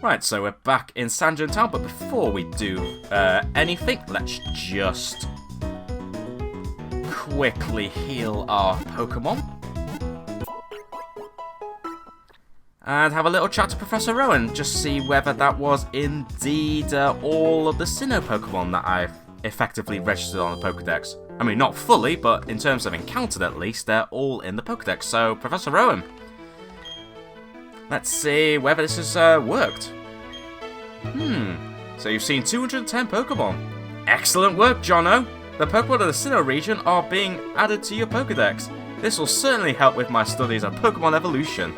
Right, so we're back in Sanjin Town, but before we do anything, let's just quickly heal our Pokemon. And have a little chat to Professor Rowan, just see whether that was indeed all of the Sinnoh Pokemon that I've effectively registered on the Pokedex. I mean, not fully, but in terms of encountered at least, they're all in the Pokedex. So, Professor Rowan, let's see whether this has worked. So you've seen 210 Pokemon. Excellent work, Jono. The Pokemon of the Sinnoh region are being added to your Pokedex. This will certainly help with my studies of Pokemon evolution.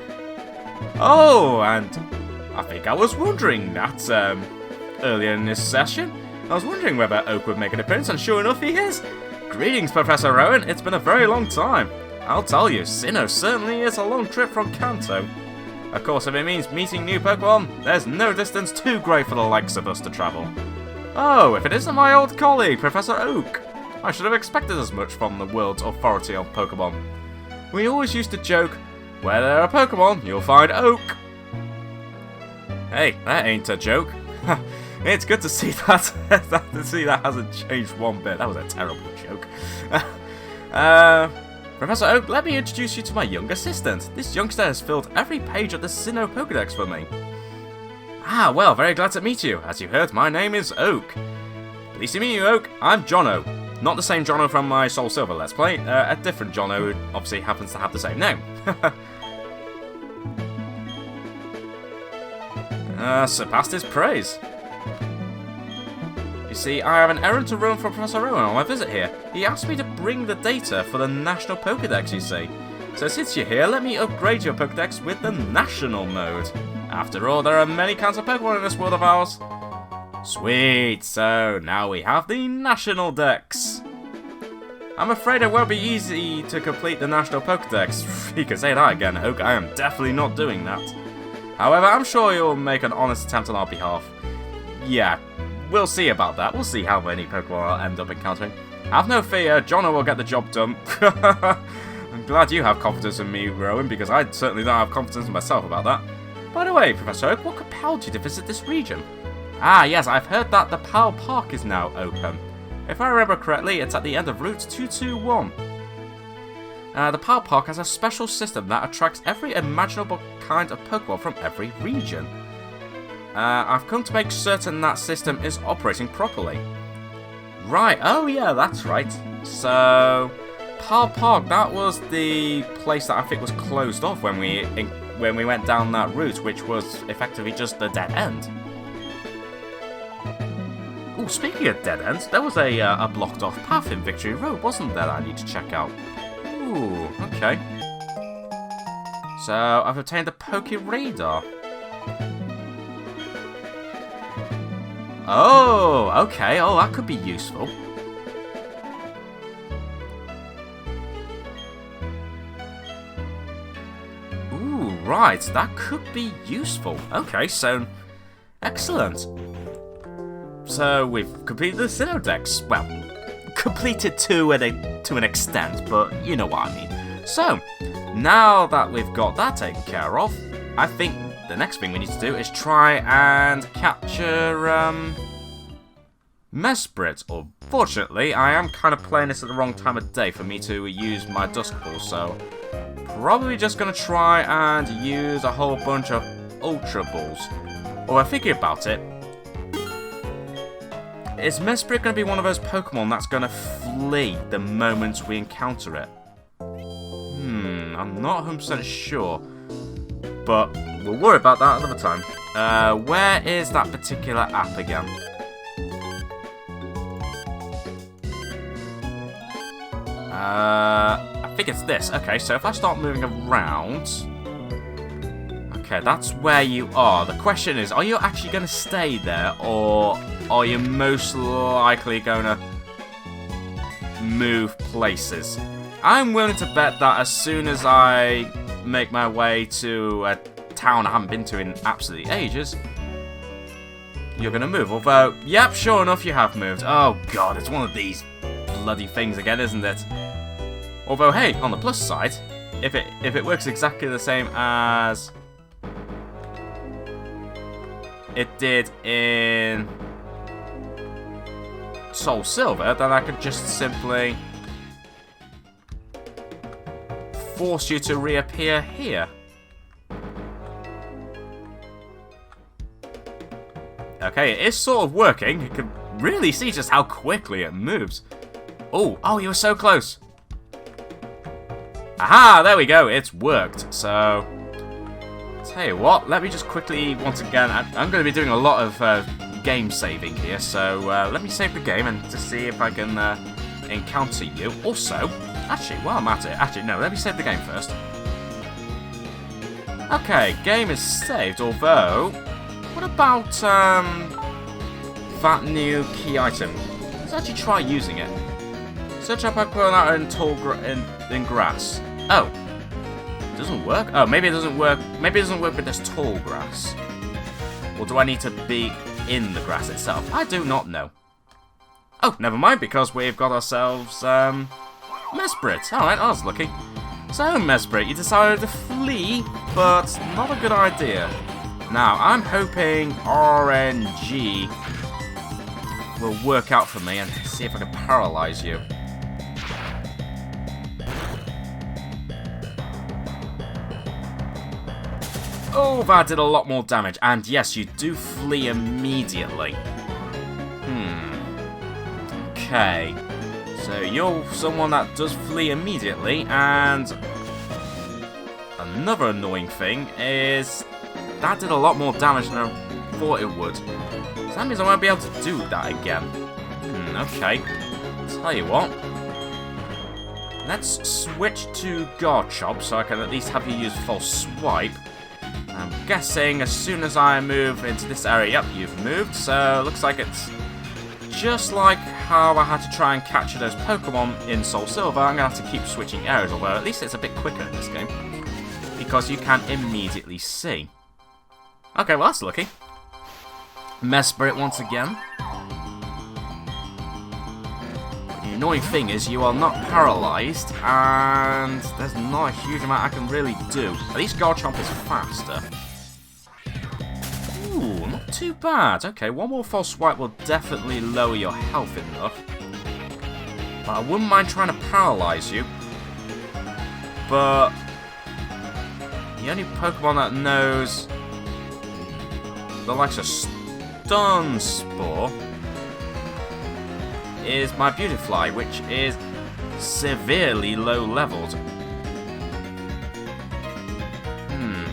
Oh, and I think I was wondering that earlier in this session. I was wondering whether Oak would make an appearance, and sure enough, he is. Greetings, Professor Rowan. It's been a very long time. I'll tell you, Sinnoh certainly is a long trip from Kanto. Of course, if it means meeting new Pokemon, there's no distance too great for the likes of us to travel. Oh, if it isn't my old colleague, Professor Oak. I should have expected as much from the world's authority on Pokemon. We always used to joke, where there are Pokemon, you'll find Oak. Hey, that ain't a joke. It's good to see that. that hasn't changed one bit. That was a terrible joke. Professor Oak, let me introduce you to my young assistant. This youngster has filled every page of the Sinnoh Pokedex for me. Ah, well, very glad to meet you. As you heard, my name is Oak. Pleased to meet you, Oak. I'm Jono. Not the same Jono from my Soul Silver Let's Play. A different Jono who obviously happens to have the same name. Surpassed his praise. You see, I have an errand to run from Professor Rowan on my visit here. He asked me to bring the data for the National Pokedex, you see. So since you're here, let me upgrade your Pokedex with the National mode. After all, there are many kinds of Pokemon in this world of ours. Sweet, so now we have the National Dex. I'm afraid it won't be easy to complete the National Pokedex. You can say that again, Oak. I am definitely not doing that. However, I'm sure you'll make an honest attempt on our behalf. Yeah, we'll see about that. We'll see how many Pokemon I'll end up encountering. Have no fear, Jono will get the job done. I'm glad you have confidence in me, Rowan, because I certainly don't have confidence in myself about that. By the way, Professor Oak, what compelled you to visit this region? Ah, yes, I've heard that the Pal Park is now open. If I remember correctly, it's at the end of Route 221. The Pal Park has a special system that attracts every imaginable kind of Pokemon from every region. I've come to make certain that system is operating properly. Right, oh yeah, that's right. So, Pal Park, that was the place that I think was closed off when we went down that route, which was effectively just a dead end. Oh, speaking of dead ends, there was a blocked off path in Victory Road, wasn't there, that I need to check out? Ooh, okay. So, I've obtained the Poke Radar. Oh, okay. Oh, that could be useful. Ooh, right. That could be useful. Okay, so excellent. So we've completed the Sinnoh Dex. Well, completed to an extent, but you know what I mean. So now that we've got that taken care of, I think the next thing we need to do is try and capture Mesprit. Unfortunately, I am kind of playing this at the wrong time of day for me to use my Dusk Ball, so probably just going to try and use a whole bunch of Ultra Balls. Or thinking about it, is Mesprit going to be one of those Pokemon that's going to flee the moment we encounter it? I'm not 100% sure. But we'll worry about that another time. Where is that particular app again? I think it's this. Okay, so if I start moving around... Okay, that's where you are. The question is, are you actually going to stay there, or are you most likely going to move places? I'm willing to bet that as soon as I make my way to a town I haven't been to in absolutely ages, you're going to move. Although, yep, sure enough, you have moved. Oh, God, it's one of these bloody things again, isn't it? Although, hey, on the plus side, if it works exactly the same as... it did in Soul Silver, then I could just simply force you to reappear here. Okay, it is sort of working. You can really see just how quickly it moves. Oh, you were so close. Aha, there we go. It's worked. So, tell you what, let me just quickly, once again, I'm going to be doing a lot of game saving here. So, let me save the game and to see if I can encounter you. Also, actually, while I'm at it, no, let me save the game first. Okay, game is saved, although, what about that new key item? Let's actually try using it. Search up Pokemon in tall in grass. Oh, it doesn't work? Oh, maybe it doesn't work. Maybe it doesn't work with this tall grass. Or do I need to be in the grass itself? I do not know. Oh, never mind, because we've got ourselves Mesprit. Alright, I was lucky. So, Mesprit, you decided to flee, but not a good idea. Now, I'm hoping RNG will work out for me and see if I can paralyze you. Oh, that did a lot more damage. And yes, you do flee immediately. Okay. So you're someone that does flee immediately, and another annoying thing is that did a lot more damage than I thought it would. So that means I won't be able to do that again. Okay. Tell you what. Let's switch to Garchomp so I can at least have you use False Swipe. I'm guessing as soon as I move into this area, yep, you've moved, so it looks like it's just like how I had to try and capture those Pokemon in Soul Silver. I'm going to have to keep switching areas, although at least it's a bit quicker in this game, because you can immediately see. Okay, well that's lucky. Mesprit once again. The annoying thing is you are not paralyzed, and there's not a huge amount I can really do. At least Garchomp is faster. Ooh, not too bad. Okay, one more False Swipe will definitely lower your health enough. But I wouldn't mind trying to paralyze you. But the only Pokemon that knows the likes of Stun Spore is my Beautifly, which is severely low leveled.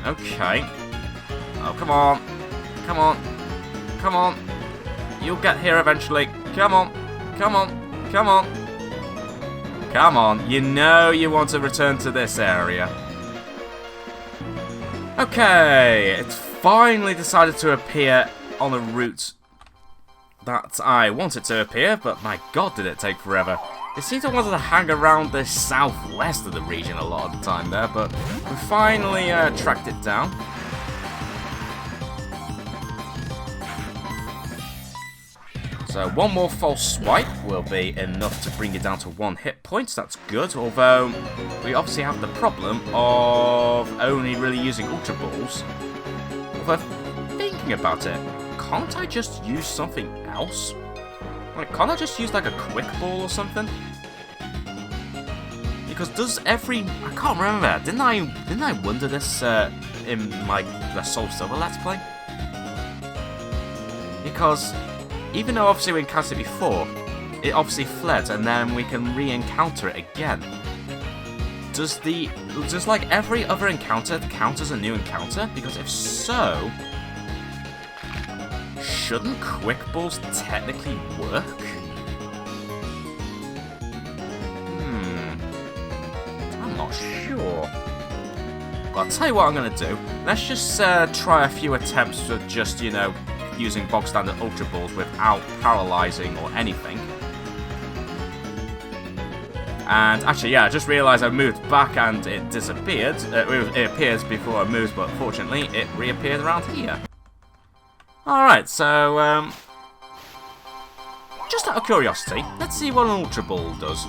Okay. Oh, come on. Come on. Come on. You'll get here eventually. Come on. Come on. Come on. Come on. You know you want to return to this area. Okay. It's finally decided to appear on a route that I wanted to appear, but my god did it take forever. It seems I wanted to hang around the southwest of the region a lot of the time there, but we finally tracked it down. So one more False Swipe will be enough to bring you down to 1 hit point. That's good, although we obviously have the problem of only really using Ultra Balls. Although thinking about it, can't I just use something else? Like, can't I just use like a Quick Ball or something? Because does every... I can't remember. Didn't I wonder this in my Soul Silver Let's Play? Because even though obviously we encountered it before, it obviously fled and then we can re-encounter it again. Does like every other encounter count as a new encounter? Because if so, shouldn't Quick Balls technically work? I'm not sure. Well, I'll tell you what I'm going to do. Let's just try a few attempts with just, you know, using bog standard Ultra Balls without paralyzing or anything. And actually, yeah, I just realised I moved back and it disappeared. It appears before I moved, but fortunately, it reappeared around here. Alright, so, just out of curiosity, let's see what an Ultra Ball does.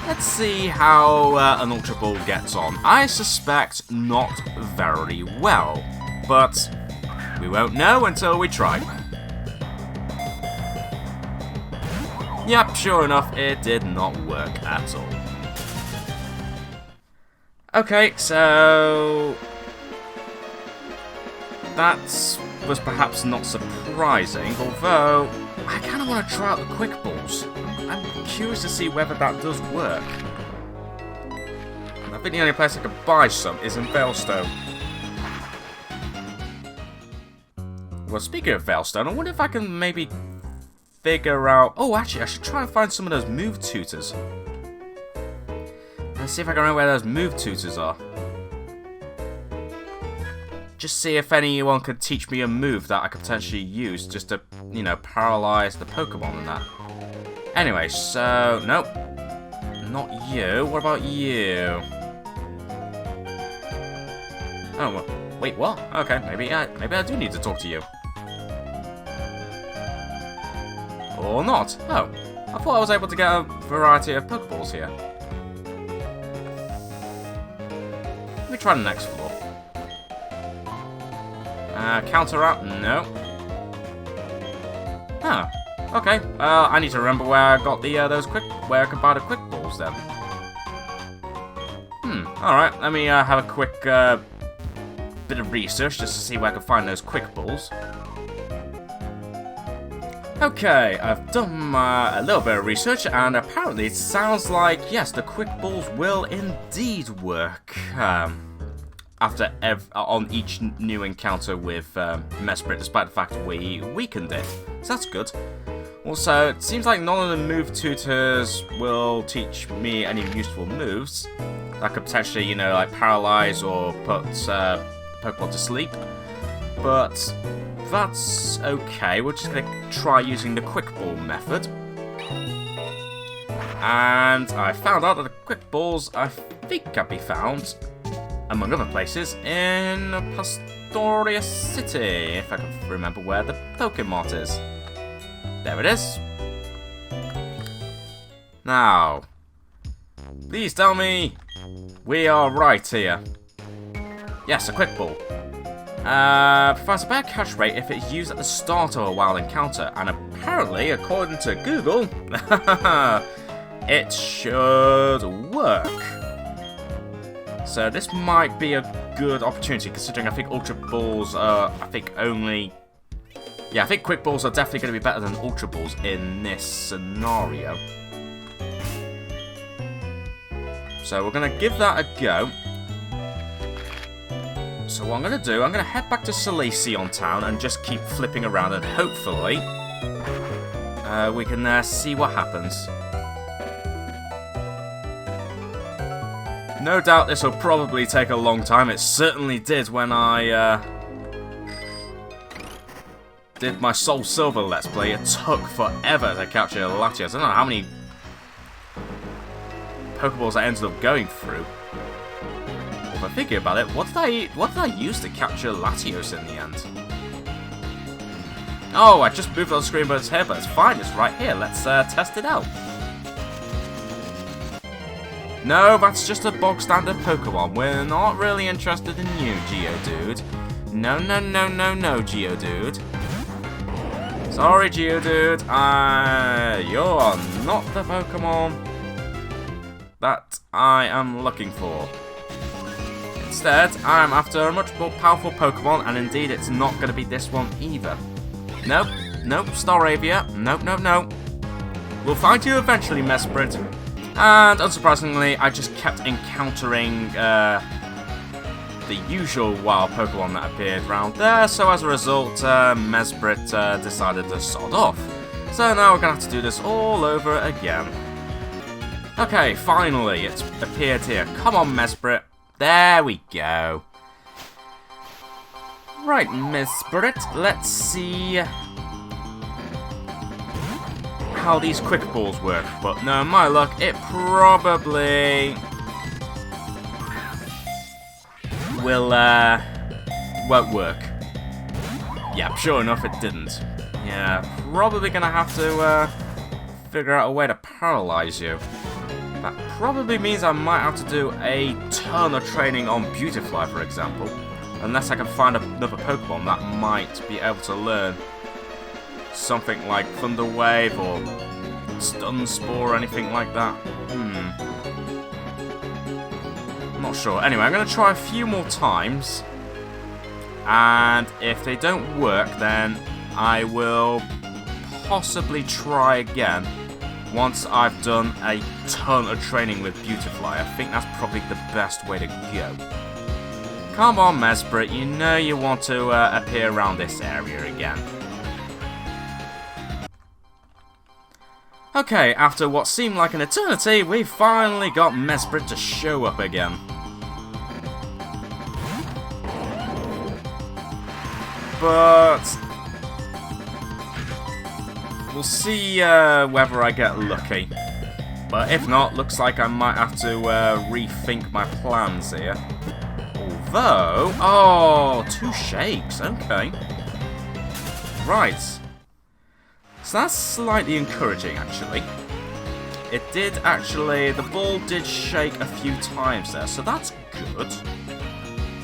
Let's see how an Ultra Ball gets on. I suspect not very well, but we won't know until we try. Yep, sure enough, it did not work at all. Okay, so that was perhaps not surprising, although I kind of want to try out the Quick Balls. I'm curious to see whether that does work. I think the only place I could buy some is in Veilstone. Well, speaking of Veilstone, I wonder if I can maybe figure out... Oh, actually, I should try and find some of those move tutors. Let's see if I can remember where those move tutors are. Just see if anyone could teach me a move that I could potentially use just to, you know, paralyze the Pokemon and that. Anyway, so... Nope. Not you. What about you? Oh, well, wait, what? Okay, maybe I do need to talk to you. Or not. Oh, I thought I was able to get a variety of Pokeballs here. Let me try the next floor. Counteract? No. Oh, okay. I need to remember where I got the where I could buy the Quick Balls then. Alright, let me have a quick bit of research just to see where I can find those Quick Balls. Okay, I've done a little bit of research, and apparently it sounds like, yes, the Quick Balls will indeed work on each new encounter with Mesprit, despite the fact we weakened it. So that's good. Also, it seems like none of the move tutors will teach me any useful moves that could potentially, you know, like paralyze or put Pokemon to sleep. But that's okay. We're just going to try using the Quick Ball method. And I found out that the Quick Balls, I think, can be found, among other places, in Pastoria City, if I can remember where the Pokemon is. There it is. Now, please tell me we are right here. Yes, a Quick Ball. Provides a better catch rate if it's used at the start of a wild encounter, and apparently, according to Google, it should work. So this might be a good opportunity, considering I think Ultra Balls are, I think Quick Balls are definitely going to be better than Ultra Balls in this scenario. So we're going to give that a go. So what I'm going to do, I'm going to head back to Solaceon Town and just keep flipping around, and hopefully we can see what happens. No doubt this will probably take a long time. It certainly did when I did my Soul Silver Let's Play. It took forever to capture Latios. I don't know how many Pokeballs I ended up going through. If I think about it, what did I use to capture Latios in the end? Oh, I just moved on the screen, but it's here, but it's fine. It's right here. Let's test it out. No, that's just a bog standard Pokemon. We're not really interested in you, Geodude. No, no, no, no, no, Geodude. Sorry, Geodude. You're not the Pokemon that I am looking for. Instead, I'm after a much more powerful Pokemon, and indeed, it's not going to be this one either. Nope, nope, Staravia. Nope, nope, nope. We'll find you eventually, Mesprit. And unsurprisingly, I just kept encountering the usual wild Pokemon that appeared around there, so as a result, Mesprit decided to sod off. So now we're going to have to do this all over again. Okay, finally, it's appeared here. Come on, Mesprit. There we go. Right, Mesprit, let's see how these Quick Balls work. But no, my luck, it probably will won't work. Yeah, sure enough, it didn't. Yeah, probably gonna have to figure out a way to paralyze you. That probably means I might have to do a ton of training on Beautifly, for example. Unless I can find another Pokemon that might be able to learn something like Thunder Wave or Stun Spore or anything like that. I'm not sure. Anyway, I'm going to try a few more times. And if they don't work, then I will possibly try again once I've done a ton of training with Beautifly. I think that's probably the best way to go. Come on, Mesprit, you know you want to appear around this area again. Okay, after what seemed like an eternity, we finally got Mesprit to show up again. But we'll see whether I get lucky. But if not, looks like I might have to rethink my plans here. Although, oh, 2 shakes, okay. Right. So that's slightly encouraging, actually. It did actually, the ball did shake a few times there, so that's good.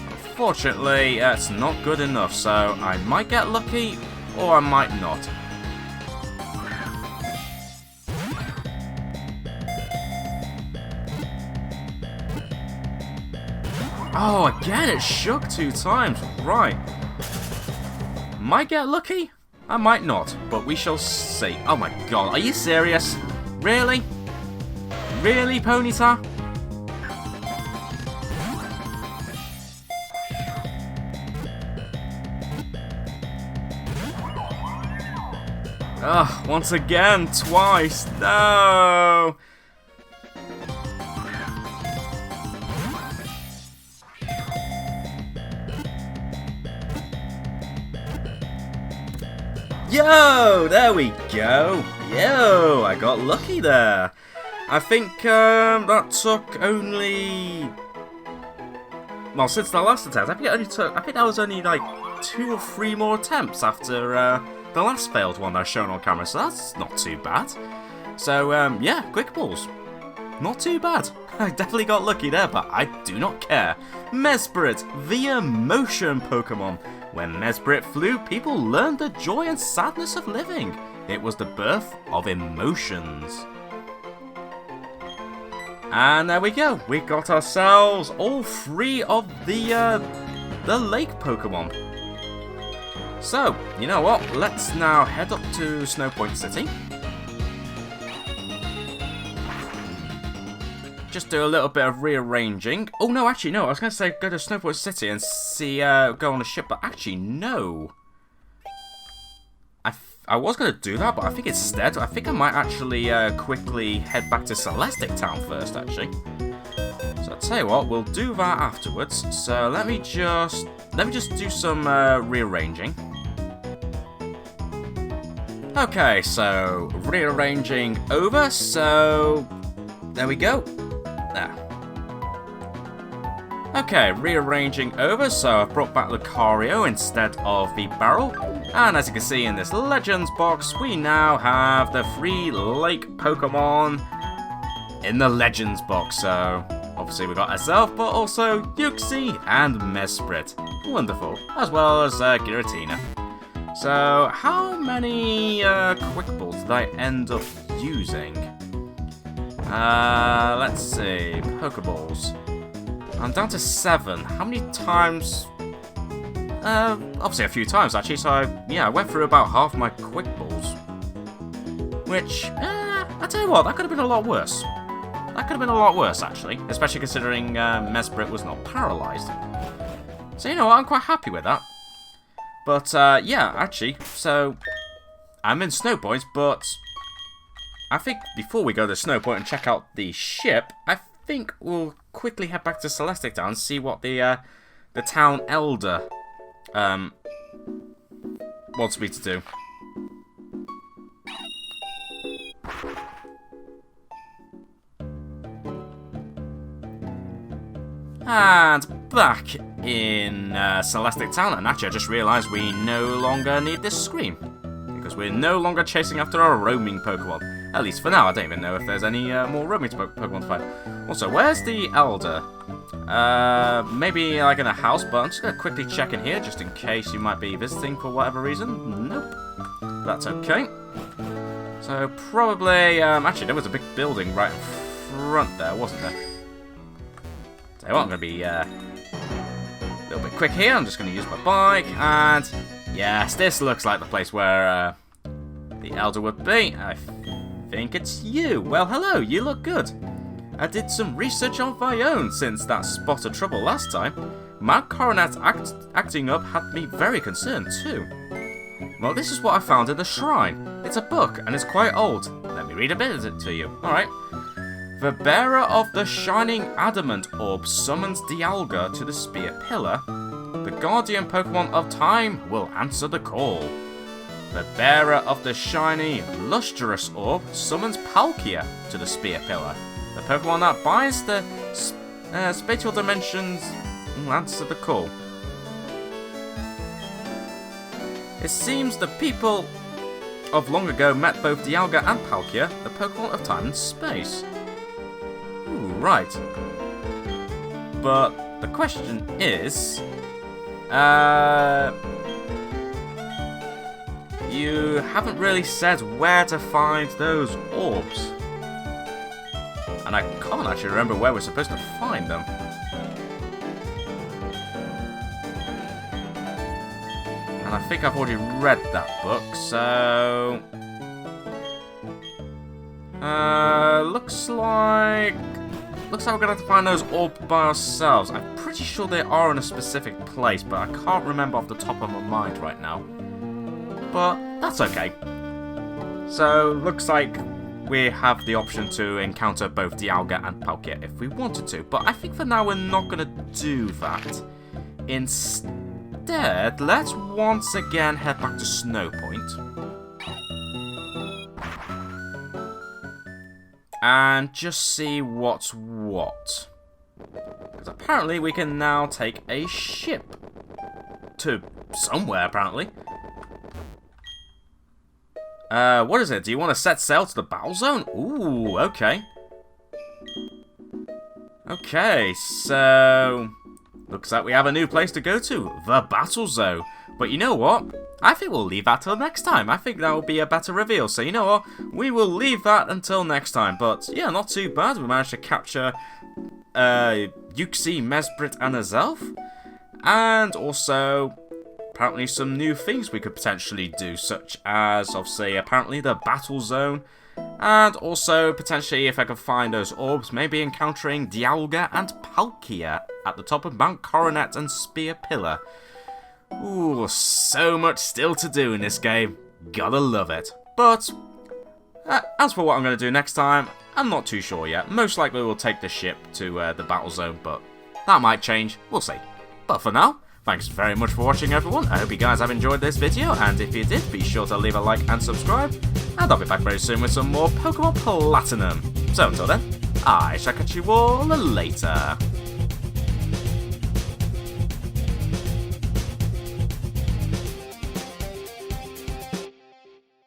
Unfortunately, it's not good enough, so I might get lucky, or I might not. Oh, again, it shook 2 times, right. Might get lucky, I might not, but we shall see. Oh my god, are you serious? Really? Really, Ponyta? Ugh, once again, twice. No! Yo, there we go. Yo, I got lucky there. I think that took only... Well, since the last attempt, I think it only took... I think that was only like 2 or 3 more attempts after the last failed one I've shown on camera, so that's not too bad. So, yeah, quick balls. Not too bad. I definitely got lucky there, but I do not care. Mesprit, the emotion Pokemon. When Mesprit flew, people learned the joy and sadness of living. It was the birth of emotions. And there we go. We got ourselves all 3 of the lake Pokemon. So, you know what? Let's now head up to Snowpoint City. Just do a little bit of rearranging. Oh, no, actually, no. I was going to say go to Snowpoint City and see, go on a ship, but actually, no. I was going to do that, but I think instead, I think I might actually quickly head back to Celestic Town first, actually. So I'll tell you what, we'll do that afterwards. So let me just do some rearranging. Okay, so rearranging over. So there we go. There. Okay, rearranging over, so I've brought back Lucario instead of the barrel. And as you can see in this Legends box, we now have the 3 lake Pokemon in the Legends box. So, obviously we got Azelf, but also Uxie and Mesprit. Wonderful. As well as Giratina. So, how many Quick Balls did I end up using? Let's see. Pokeballs. I'm down to 7. How many times? Obviously a few times actually, so I went through about half my Quick Balls. Which, I tell you what, that could have been a lot worse. That could have been a lot worse actually, especially considering Mesprit was not paralysed. So you know what, I'm quite happy with that. But yeah, actually, so I'm in Snowpoint, but I think before we go to Snowpoint and check out the ship, I think we'll quickly head back to Celestic Town and see what the town elder wants me to do. And back in Celestic Town, and actually I just realised we no longer need this screen, because we're no longer chasing after our roaming Pokemon. At least for now, I don't even know if there's any more roaming Pokemon to find. Also, where's the Elder? Maybe like in a house, but I'm just going to quickly check in here just in case you might be visiting for whatever reason. Nope. That's okay. So probably, actually there was a big building right in front there, wasn't there? So what, I'm going to be a little bit quick here. I'm just going to use my bike, and yes, this looks like the place where the Elder would be. I think it's you. Well, hello, you look good. I did some research on my own since that spot of trouble last time. Mount Coronet acting up had me very concerned too. Well, this is what I found in the shrine. It's a book, and it's quite old. Let me read a bit of it to you. Alright. The bearer of the shining adamant orb summons Dialga to the spear pillar. The guardian Pokemon of time will answer the call. The bearer of the shiny lustrous orb summons Palkia to the spear pillar. The Pokemon that binds the spatial dimensions will answer the call. It seems the people of long ago met both Dialga and Palkia, the Pokemon of time and space. Ooh, right. But the question is, you haven't really said where to find those orbs. And I can't actually remember where we're supposed to find them. And I think I've already read that book, so... looks like we're gonna have to find those orbs by ourselves. I'm pretty sure they are in a specific place, but I can't remember off the top of my mind right now. But that's okay. So, looks like we have the option to encounter both Dialga and Palkia if we wanted to, but I think for now we're not going to do that. Instead, let's once again head back to Snow Point. And just see what's what. Because apparently we can now take a ship to somewhere, apparently. What is it? Do you want to set sail to the battle zone? Ooh, okay. Okay, so... looks like we have a new place to go to. The battle zone. But you know what? I think we'll leave that till next time. I think that will be a better reveal. So you know what? We will leave that until next time. But yeah, not too bad. We managed to capture Yuxi, Mesprit, and Azelf. And also... apparently some new things we could potentially do, such as, obviously, apparently the battle zone, and also, potentially, if I can find those orbs, maybe encountering Dialga and Palkia at the top of Mount Coronet and Spear Pillar. Ooh, so much still to do in this game. Gotta love it. But, as for what I'm going to do next time, I'm not too sure yet. Most likely we'll take the ship to the battle zone, but that might change. We'll see. But for now... thanks very much for watching, everyone. I hope you guys have enjoyed this video, and if you did, be sure to leave a like and subscribe, and I'll be back very soon with some more Pokemon Platinum. So until then, I shall catch you all later.